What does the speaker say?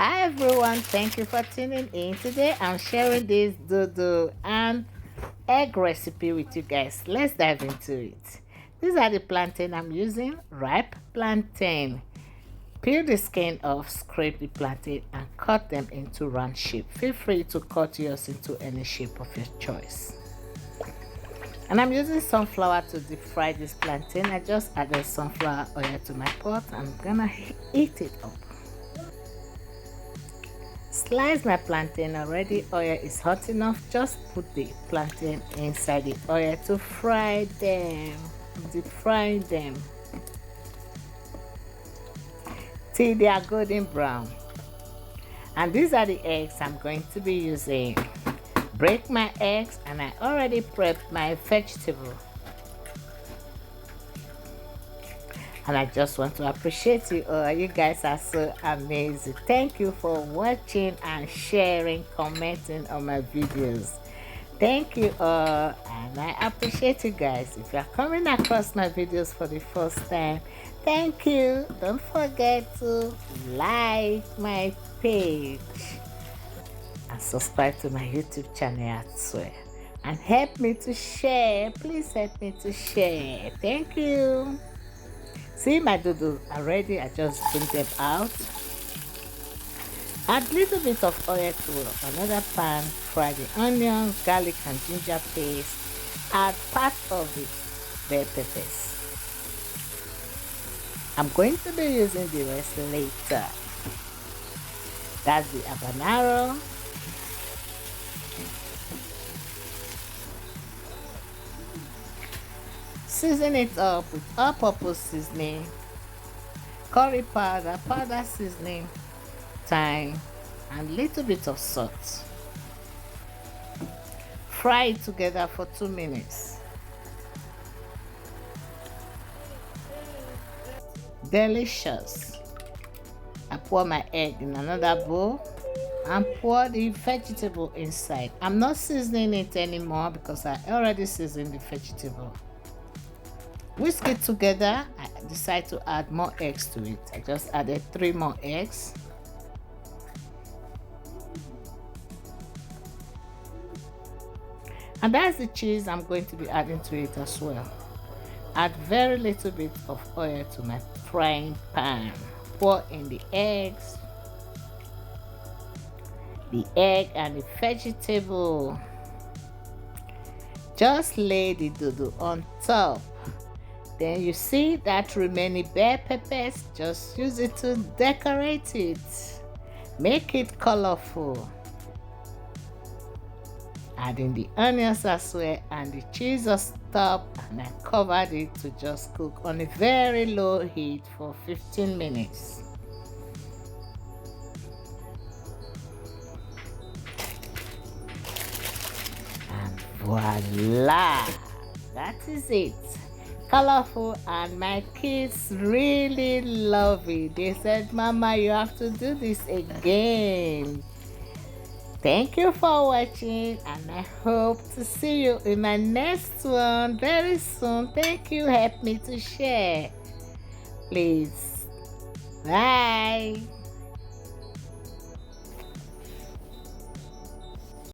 Hi everyone, thank you for tuning in. Today I'm sharing this dodo and egg recipe with you guys. Let's dive into it. These are the plantain I'm using, ripe plantain. Peel the skin off, scrape the plantain and cut them into round shape. Feel free to cut yours into any shape of your choice. And I'm using sunflower to deep fry this plantain. I just added sunflower oil to my pot. I'm gonna heat it up. Slice my plantain already. Oil is hot enough. Just put the plantain inside the oil to fry them. Deep fry them till they are golden brown. And these are the eggs I'm going to be using. Break my eggs, and I already prepped my vegetable. And I just want to appreciate you all. You guys are so amazing. Thank you for watching and sharing, commenting on my videos. Thank you all, and I appreciate you guys. If you are coming across my videos for the first time, thank you. Don't forget to like my page and subscribe to my YouTube channel as well. And help me to share. Please help me to share. Thank you. See my dodo already. I just bring them out. Add little bit of oil to another pan. Fry the onions, garlic and ginger paste. Add part of the bell peppers. I'm going to be using the rest later. That's the habanero. Season it up with all-purpose seasoning, curry powder, powder seasoning, thyme, and little bit of salt. Fry it together for 2 minutes. Delicious. I pour my egg in another bowl and pour the vegetable inside. I'm not seasoning it anymore because I already seasoned the vegetable. Whisk it together. I decide to add more eggs to it. I just added 3 more eggs. And that's the cheese I'm going to be adding to it as well. Add very little bit of oil to my frying pan. Pour in the eggs, the egg and the vegetable. Just lay the dodo on top. Then you see that remaining bell peppers, just use it to decorate it. Make it colorful. Add in the onions as well and the cheese on top, and I covered it to just cook on a very low heat for 15 minutes. And voila! That is it. Colorful, and my kids really love it. They said, "Mama, you have to do this again." Thank you for watching, and I hope to see you in my next one very soon. Thank you. Help me to share, please. Bye.